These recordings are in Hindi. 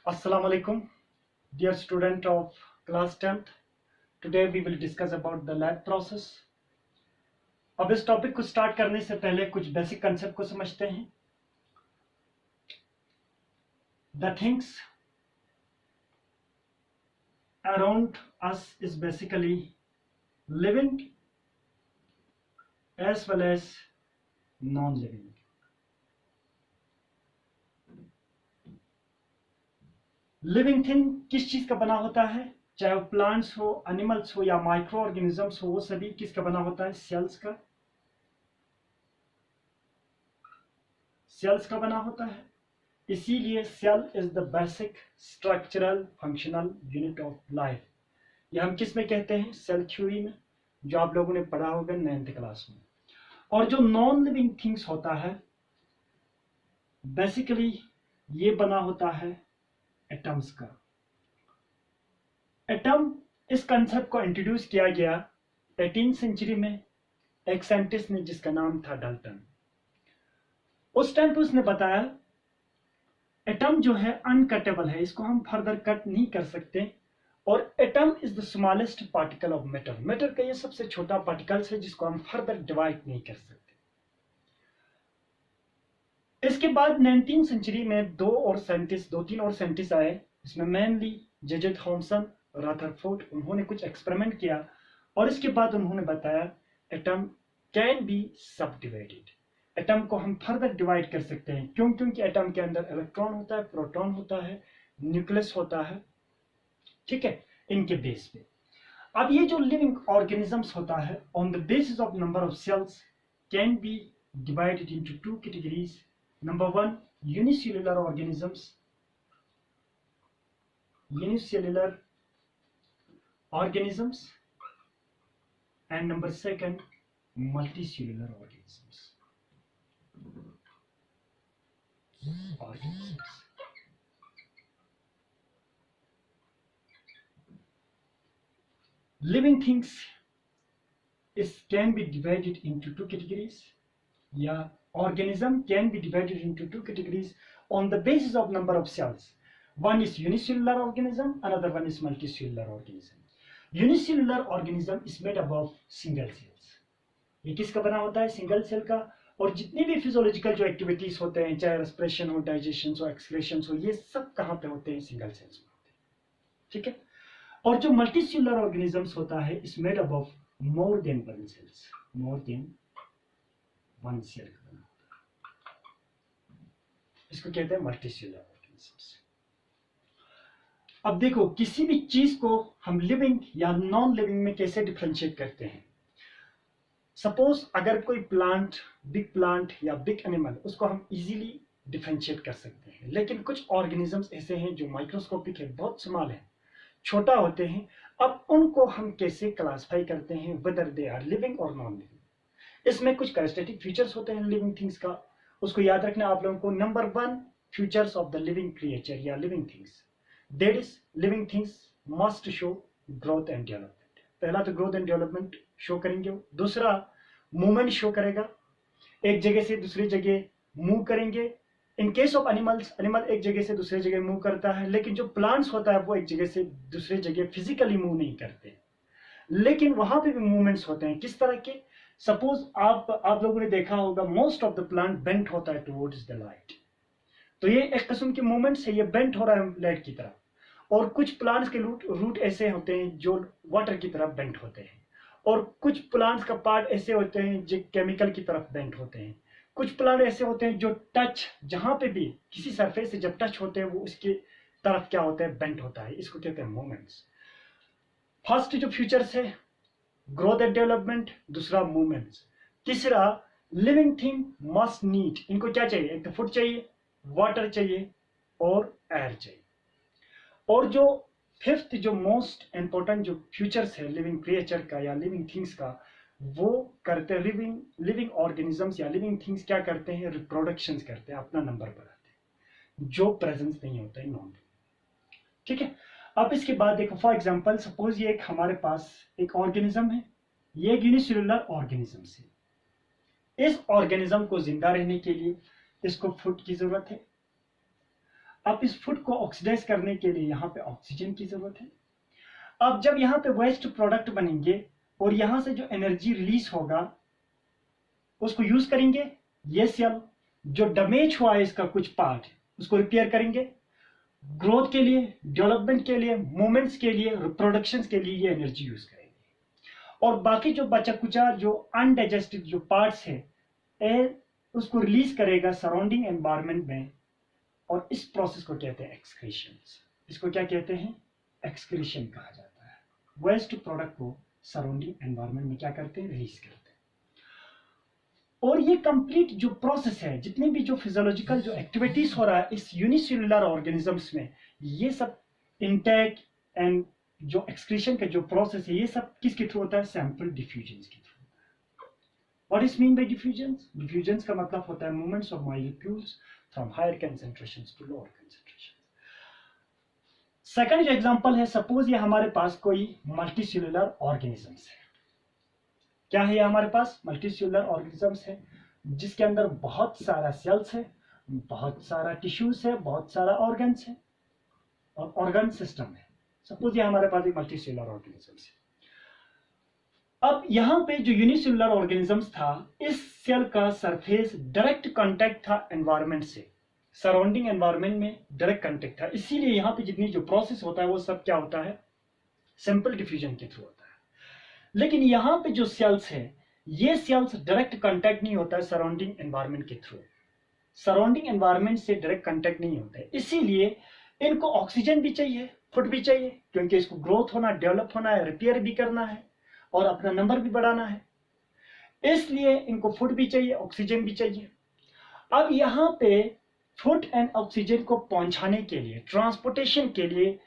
Assalamu alaikum, dear student of class 10th. Today we will discuss about the lab process. अब इस टॉपिक को स्टार्ट करने से पहले कुछ बेसिक कंसेप्ट को समझते हैं. The things around us is basically living as well as non-living. Living thing किस चीज का बना होता है, चाहे वो प्लांट्स हो, एनिमल्स हो या माइक्रो ऑर्गेनिजम्स हो, वो सभी किसका बना होता है? सेल्स का. सेल्स का बना होता है. इसीलिए cell is the basic structural functional unit of life. ये हम किस में कहते हैं? सेल थ्योरी में, जो आप लोगों ने पढ़ा होगा 9th क्लास में. और जो नॉन लिविंग थिंग्स होता है बेसिकली ये बना होता है एटम्स का. एटम, इस कंसेप्ट को इंट्रोड्यूस किया गया 18th सेंचुरी में एक साइंटिस्ट ने जिसका नाम था डाल्टन. उस टाइम पे उसने बताया एटम जो है अनकटेबल है, इसको हम फर्दर कट नहीं कर सकते. और atom is the smallest particle of matter. Matter का ये सबसे छोटा पार्टिकल है जिसको हम फर्दर डिवाइड नहीं कर सकते. इसके बाद 19th सेंचुरी में दो तीन और साइंटिस्ट आए, इसमें मेनली जे थॉमसन, रदरफोर्ड. उन्होंने कुछ एक्सपेरिमेंट किया और इसके बाद उन्होंने बताया एटम कैन बी सब डिवाइडेड. एटम को हम फर्दर डिवाइड कर सकते हैं. क्यों? क्योंकि एटम के अंदर इलेक्ट्रॉन होता है, प्रोटॉन होता है, न्यूक्लियस होता है. ठीक है, इनके बेस पे. अब ये जो लिविंग ऑर्गेनिजम्स होता है on the basis of number of cells can be divided into two categories. Number 1, unicellular organisms. Unicellular organisms. And number 2, multicellular organisms. Living things can be divided into two categories. Yeah. Organism can be divided into two categories on the basis of number of cells. One is unicellular organism, another one is multicellular organism. Unicellular organism is made up of single cells. ये किसका बना होता है? सिंगल सेल का. और जितनी भी फिजियोलॉजिकल जो एक्टिविटीज होते हैं, चाहे रेस्पिरेशन हो, डाइजेशन हो, एक्सक्रीशन हो, ये सब कहाँ पे होते हैं? सिंगल सेल्स में होते हैं. ठीक है. और जो मल्टीसेलुलर ऑर्गेनिजम्स होता है is made up of more than one cells. More than one cell का बना, इसको कहते हैं मल्टीसेलुलर ऑर्गेनिजम्स. अब देखो, किसी भी चीज को हम लिविंग या नॉन लिविंग में कैसे डिफरेंशिएट करते हैं. सपोज अगर कोई प्लांट, बिग प्लांट या बिग एनिमल, उसको हम इजीली डिफरेंशिएट कर सकते हैं. लेकिन कुछ ऑर्गेनिजम्स ऐसे हैं जो माइक्रोस्कोपिक है, बहुत स्मॉल है, छोटा होते हैं. अब उनको हम कैसे क्लासिफाई करते हैं वेदर दे आर लिविंग और नॉन लिविंग. इसमें कुछ कैरेक्टरिस्टिक फीचर्स होते हैं लिविंग थिंग्स का, उसको याद रखना आप लोगों को. Number 1, features of the living creature या living things. That is living things must show growth and development. पहला तो ग्रोथ एंड डेवलपमेंट शो करेंगे. दूसरा, मूवमेंट शो करेगा, एक जगह से दूसरी जगह मूव करेंगे. In case of animals, animal एक जगह से दूसरी जगह मूव करता है, लेकिन जो प्लांट्स होता है वो एक जगह से दूसरी जगह फिजिकली मूव नहीं करते, लेकिन वहां पे भी मूवमेंट्स होते हैं. किस तरह के? सपोज आप लोगों ने देखा होगा most of the plant bent होता है टुवर्ड्स द लाइट. तो ये एक किस्म के मूवमेंट है, ये बेंट हो रहा है लाइट की तरफ. और कुछ प्लांट्स के रूट ऐसे होते हैं जो वाटर की तरफ बेंट होते हैं. और कुछ प्लांट्स का पार्ट ऐसे होते हैं जो केमिकल की तरफ बेंट होते हैं. कुछ प्लांट ऐसे होते हैं जो टच, जहां पे भी किसी सरफेस से जब टच होते हैं वो उसकी तरफ क्या होता है? बेंट होता है. इसको कहते हैं मूवमेंट्स. फर्स्ट जो फीचर्स है ग्रोथ एंड डेवलपमेंट, दूसरा मूवमेंट्स, तीसरा लिविंग थिंग मस्ट नीड. इनको क्या चाहिए? एक तो फूड चाहिए, वाटर चाहिए और एयर चाहिए. और जो फिफ्थ, जो मोस्ट इंपॉर्टेंट जो फीचर्स है लिविंग क्रिएचर का या लिविंग थिंग्स का, वो करते हैं लिविंग ऑर्गेनिजम्स या लिविंग थिंग्स क्या करते हैं? रिप्रोडक्शन करते हैं, अपना नंबर बढ़ाते हैं, जो प्रेजेंस नहीं होता है नॉन लिविंग. ठीक है. अब इसके बाद देखो, फॉर एग्जांपल सपोज ये एक हमारे पास एक ऑर्गेनिज्म है, ये एक यूनिसेलुलर ऑर्गेनिज्म है. इस ऑर्गेनिज्म को जिंदा रहने के लिए इसको फूड की जरूरत है. अब इस फूड को ऑक्सीडाइज करने के लिए यहाँ पे ऑक्सीजन की जरूरत है। अब जब यहाँ पे वेस्ट प्रोडक्ट बनेंगे और यहाँ से जो एनर्जी रिलीज होगा उसको यूज करेंगे, ये सेल जो डैमेज हुआ है इसका कुछ पार्ट उसको रिपेयर करेंगे, ग्रोथ के लिए, डेवलपमेंट के लिए, मूवमेंट्स के लिए, रिप्रोडक्शन के लिए ये एनर्जी यूज करेंगे। और बाकी जो बचा कुचा जो अनडाइजेस्टेड जो पार्ट्स है उसको रिलीज करेगा सराउंडिंग एनवायरनमेंट में, और इस प्रोसेस को कहते हैं एक्सक्रीशन। इसको क्या कहते हैं? एक्सक्रीशन कहा जाता है। वेस्ट प्रोडक्ट को सराउंडिंग एनवायरनमेंट में क्या करते हैं? रिलीज करते हैं। और ये कंप्लीट जो प्रोसेस है, जितने भी जो फिजियोलॉजिकल जो एक्टिविटीज हो रहा है इस यूनिसेल्युलर ऑर्गेनिजम्स में, ये सब इंटेक एंड जो एक्सक्रीशन का जो प्रोसेस है ये सब किसके थ्रू होता है? सैंपल डिफ्यूजन के थ्रू होता है। What is mean by diffusion? Diffusion का मतलब होता है movements of molecules from higher concentrations to lower concentration. Second जो एग्जांपल है, सपोज ये हमारे पास कोई मल्टीसेल्युलर ऑर्गेनिजम्स है। क्या है? हमारे पास मल्टीसेल्युलर ऑर्गेनिजम्स है जिसके अंदर बहुत सारा सेल्स है, बहुत सारा टिश्यूज है, बहुत सारा ऑर्गन्स है और ऑर्गन सिस्टम है। सपोज ये हमारे पास एक मल्टीसेल्युलर ऑर्गेनिजम्स है। अब यहां पे जो यूनिसेल्युलर ऑर्गेनिजम्स था, इस सेल का सरफेस डायरेक्ट कांटेक्ट था एनवायरनमेंट से, सराउंडिंग एनवायरनमेंट में डायरेक्ट कांटेक्ट था, इसीलिए यहां पे जितनी जो प्रोसेस होता है वो सब क्या होता है? सिंपल डिफ्यूजन के थ्रू होता है। लेकिन यहां पे जो सेल्स है, ये सेल्स डायरेक्ट कांटेक्ट नहीं होता है सराउंडिंग एनवायरनमेंट के थ्रू, सराउंडिंग एनवायरनमेंट से डायरेक्ट कांटेक्ट नहीं होता है, इसीलिए इनको ऑक्सीजन भी चाहिए, फूड भी चाहिए, क्योंकि इसको ग्रोथ होना, डेवलप होना है, रिपेयर भी करना है और अपना नंबर भी बढ़ाना है, इसलिए इनको फूड भी चाहिए, ऑक्सीजन भी चाहिए। अब यहाँ पे फूड एंड ऑक्सीजन को पहुंचाने के लिए, ट्रांसपोर्टेशन के लिए,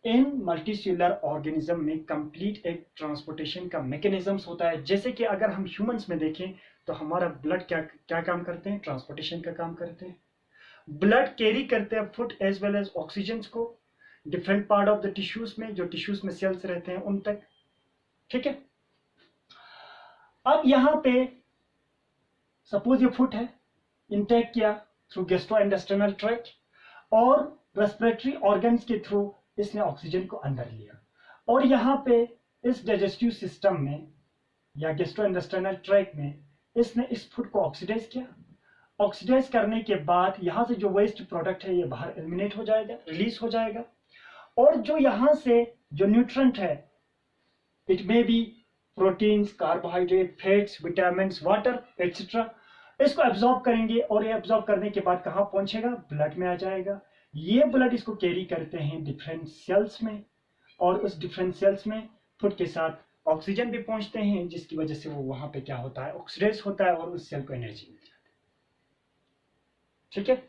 इन मल्टीसेल्युलर ऑर्गेनिज्म में कंप्लीट एक ट्रांसपोर्टेशन का मैकेनिज्म्स होता है। जैसे कि अगर हम ह्यूमंस में देखें तो हमारा ब्लड क्या क्या काम करते हैं? ट्रांसपोर्टेशन का काम करते हैं। ब्लड कैरी करते हैं food as well as oxygen को different part of the tissues में, जो टिश्यूज में सेल्स रहते हैं उन तक। ठीक है। अब यहां पे सपोज ये फूड है, इंटेक किया थ्रू गैस्ट्रोइंटेस्टाइनल ट्रैक्ट और रेस्पिरेटरी ऑर्गन्स के थ्रू इसने ऑक्सीजन को अंदर लिया, और यहां पे इस डाइजेस्टिव सिस्टम में या गैस्ट्रोइंटेस्टाइनल ट्रैक्ट में इसने इस फूड को ऑक्सीडाइज किया। ऑक्सीडाइज करने के बाद यहां से जो वेस्ट प्रोडक्ट है ये बाहर एलिमिनेट हो जाएगा, रिलीज हो जाएगा, और जो यहां से जो न्यूट्रिएंट है, it may be proteins, carbohydrate, fats, vitamin, water etcetera, इसको एब्जॉर्ब करेंगे, और ये एब्जॉर्ब करने के बाद कहां पहुंचेगा? ब्लड में आ जाएगा। ये ब्लड इसको कैरी करते हैं डिफरेंट सेल्स में, और उस डिफरेंट सेल्स में फूड के साथ ऑक्सीजन भी पहुंचते हैं, जिसकी वजह से वो वहां पे क्या होता है? ऑक्सीडाइज होता है और उस सेल को एनर्जी मिल जाती है। ठीक है।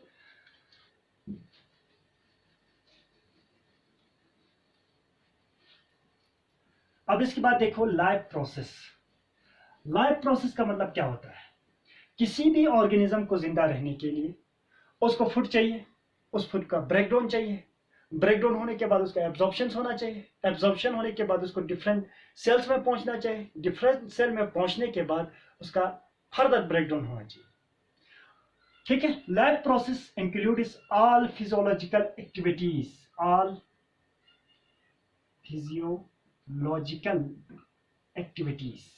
अब इसके बाद देखो लाइफ प्रोसेस। लाइफ प्रोसेस का मतलब क्या होता है? किसी भी ऑर्गेनिज्म को जिंदा रहने के लिए उसको फूड चाहिए, उस फूड का ब्रेकडाउन चाहिए, ब्रेकडाउन होने के बाद उसका एब्जॉर्प्शन होना चाहिए, एब्जॉर्प्शन होने के बाद उसको डिफरेंट सेल्स में पहुंचना चाहिए, डिफरेंट सेल में पहुंचने के बाद उसका फर्दर ब्रेकडाउन होना चाहिए। ठीक है। Life process includes all physiological activities, all physiological activities.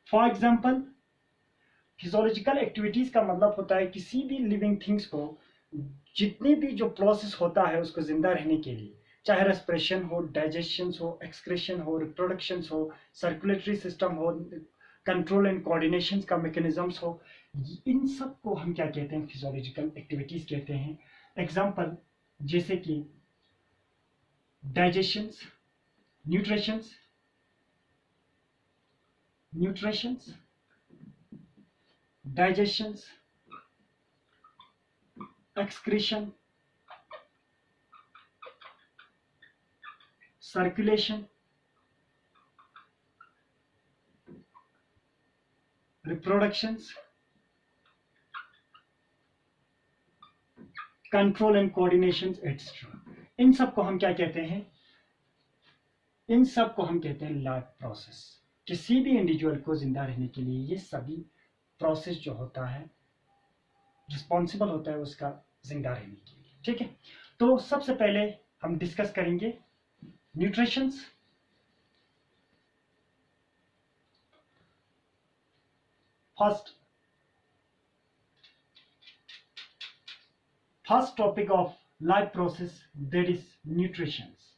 For example, physiological activities का मतलब होता है किसी भी लिविंग थिंग्स को जितनी भी जो प्रोसेस होता है उसको जिंदा रहने के लिए, चाहे रेस्पिरेशन हो, डाइजेशन हो, एक्सक्रीशन हो, रिप्रोडक्शन हो, सर्कुलेटरी सिस्टम हो, कंट्रोल एंड कोऑर्डिनेशन का मैकेनिज्म्स हो, इन सब को हम क्या कहते हैं? फिजियोलॉजिकल एक्टिविटीज कहते हैं। एग्जाम्पल जैसे कि digestion, nutritions, digestions, excretion, circulation, reproductions, control and coordination etcetera. इन सब को हम क्या कहते हैं? इन सब को हम कहते हैं लाइफ प्रोसेस। किसी भी इंडिविजुअल को जिंदा रहने के लिए ये सभी प्रोसेस जो होता है रिस्पॉन्सिबल होता है उसका जिंदा रहने के लिए। ठीक है, तो सबसे पहले हम डिस्कस करेंगे nutritions. First topic of life process, that is nutritions.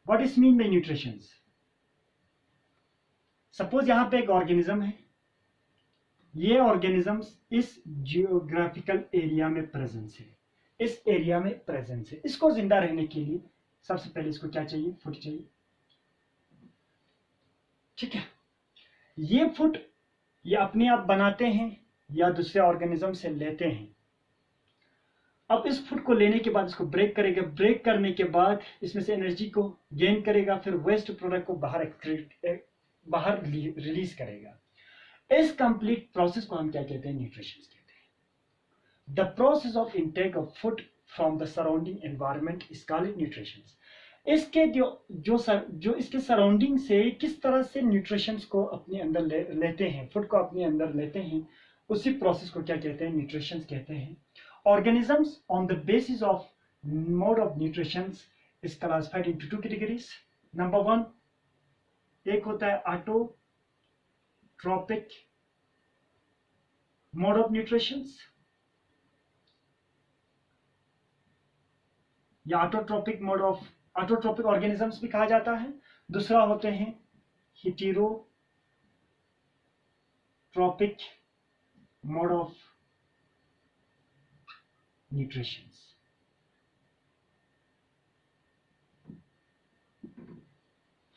What is mean bye nutritions? Suppose यहां पे एक ऑर्गेनिज्म है, ये ऑर्गेनिजम्स इस जियोग्राफिकल एरिया में प्रेजेंस है, इस एरिया में प्रेजेंस है। इसको जिंदा रहने के लिए सबसे पहले इसको क्या चाहिए? फूड चाहिए। ठीक है, ये फूड ये अपने आप बनाते हैं या दूसरे ऑर्गेनिज्म से लेते हैं। अब इस फूड को लेने के बाद इसको ब्रेक करेगा, ब्रेक करने के बाद इसमें से एनर्जी को गेन करेगा, फिर वेस्ट प्रोडक्ट को बाहर रिलीज करेगा। इस कंप्लीट प्रोसेस को हम क्या कहते हैं? न्यूट्रिशन कहते हैं। The process of intake of food from the surrounding environment is called nutrition. इसके जो इसके सराउंडिंग से किस तरह से न्यूट्रिशन को अपने अंदर लेते हैं, फूड को अपने अंदर लेते हैं, उसी प्रोसेस को क्या कहते हैं? न्यूट्रिशन कहते हैं। Organisms on the basis of mode of nutrition is classified into two categories. Number one, एक होता है ऑटोट्रॉपिक मोड ऑफ न्यूट्रिशन या ऑटोट्रॉपिक ऑर्गेनिजम्स भी कहा जाता है। दूसरा होते हैं heterotrophic mode of nutrition.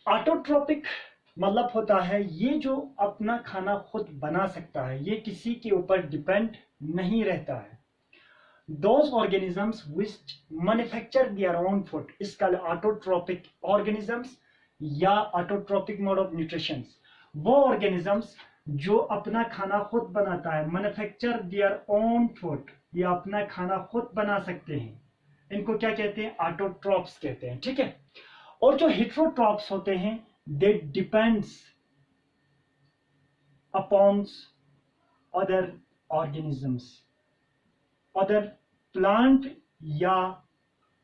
Autotrophic मतलब होता है ये जो अपना खाना खुद बना सकता है, ये किसी के ऊपर डिपेंड नहीं रहता है। Those organisms which manufacture their own food is called autotrophic organisms या autotrophic mode of nutrition। वो organisms जो अपना खाना खुद बनाता है, manufacture their own food, ये अपना खाना खुद बना सकते हैं, इनको क्या कहते हैं? autotrophs कहते हैं। ठीक है, और जो heterotrophs होते हैं they depends upon other organisms, other plant या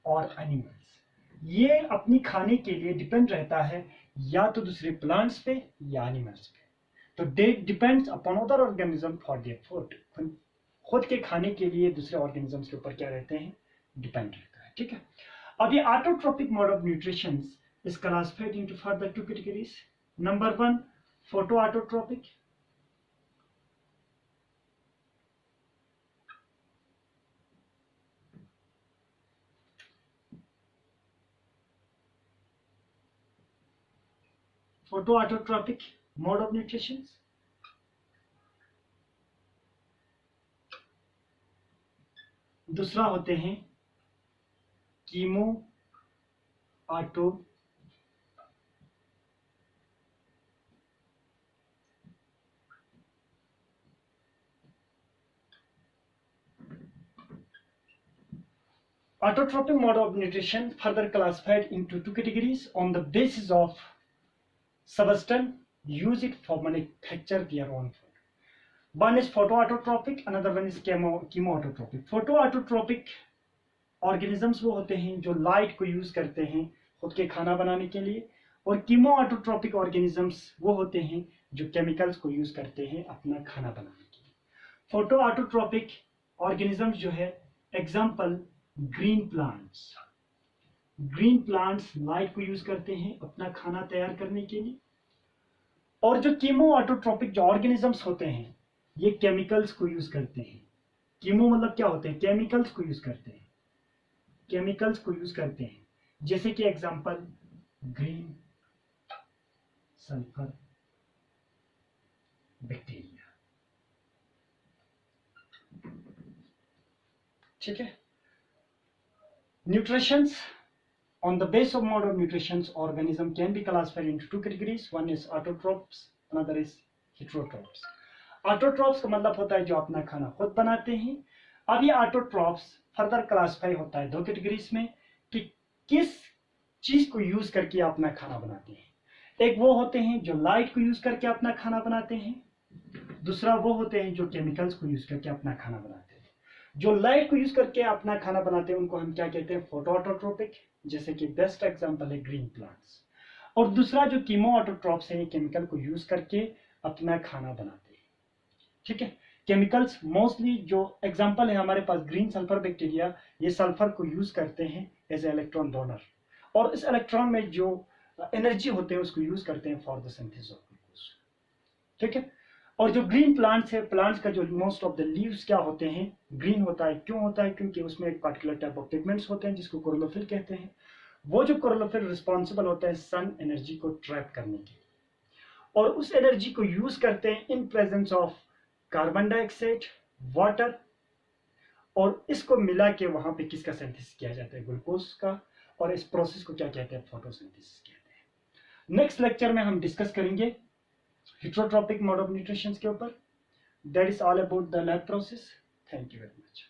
और एनिमल्स। ये अपनी खाने के लिए डिपेंड रहता है या तो दूसरे प्लांट्स पे या एनिमल्स पे। तो they depends upon other organism for their food. खुद के खाने के लिए दूसरे ऑर्गेनिजम्स के ऊपर क्या रहते हैं? डिपेंड रहता है। ठीक है, अब ये autotrophic mode of nutrition is classified into further two categories. Number one, photo autotrophic. Photoautotropic mode of nutrition। दूसरा होते हैं chemo auto autotropic mode of nutrition further classified into two categories on the basis of substance use it for manufacture their own food. One is photoautotropic, another one is chemoautotropic। photoautotropic organisms वो होते हैं जो लाइट को यूज करते हैं खुद के खाना बनाने के लिए, और chemoautotropic organisms वो होते हैं जो केमिकल्स को यूज करते हैं अपना खाना बनाने के लिए। photoautotropic organisms जो है, example green plants. Green plants light को यूज करते हैं अपना खाना तैयार करने के लिए, और जो कीमो ऑटोट्रोपिक जो ऑर्गेनिजम्स होते हैं ये केमिकल्स को यूज करते हैं। कीमो मतलब क्या होते हैं? केमिकल्स को यूज करते हैं, केमिकल्स को यूज करते हैं, जैसे कि एग्जांपल ग्रीन सल्फर बैक्टीरिया। ठीक है, nutritions on the base of mode of nutrition, organism can be classified into two categories। One is autotrophs, another is heterotrophs। autotrophs का मतलब होता है जो अपना खाना खुद बनाते हैं। अब ये autotrophs फर्दर क्लासिफाई होता है दो कैटेगरीज में कि किस चीज को यूज करके अपना खाना बनाते हैं। एक वो होते हैं जो लाइट को यूज करके अपना खाना बनाते हैं, दूसरा वो होते हैं जो केमिकल्स को यूज करके अपना खाना बनाते हैं। जो लाइट को यूज करके अपना खाना बनाते हैं उनको हम क्या कहते हैं, फोटोऑटोट्रोपिक, जैसे कि बेस्ट एग्जांपल है ग्रीन प्लांट्स। और दूसरा जो कीमोऑटोट्रॉप्स है, केमिकल को यूज करके अपना खाना बनाते हैं। ठीक है, केमिकल्स मोस्टली जो एग्जांपल है हमारे पास ग्रीन सल्फर बैक्टीरिया, ये सल्फर को यूज करते हैं एज ए इलेक्ट्रॉन डोनर, और इस इलेक्ट्रॉन में जो एनर्जी होते हैं उसको यूज करते हैं for the synthesis of glucose. ठीक है, और जो ग्रीन प्लांट्स है, प्लांट्स का जो मोस्ट ऑफ द लीव्स क्या होते हैं, ग्रीन होता है। क्यों होता है? क्योंकि उसमें एक पर्टिकुलर टाइप ऑफ पिगमेंट्स होते हैं जिसको क्लोरोफिल कहते हैं। वो जो क्लोरोफिल रिस्पॉन्सिबल होता है सन एनर्जी को ट्रैप करने के लिए, और उस एनर्जी को यूज करते हैं in presence of carbon dioxide, water, और इसको मिला के वहां पे किसका सिंथेसिस किया जाता है, ग्लूकोज का। और इस प्रोसेस को क्या कहते हैं, फोटोसिंथेसिस कहते हैं। नेक्स्ट लेक्चर में हम डिस्कस करेंगे हेटेरोट्रॉपिक मोड ऑफ न्यूट्रिशन के ऊपर। That is all about the lab process. Thank you very much.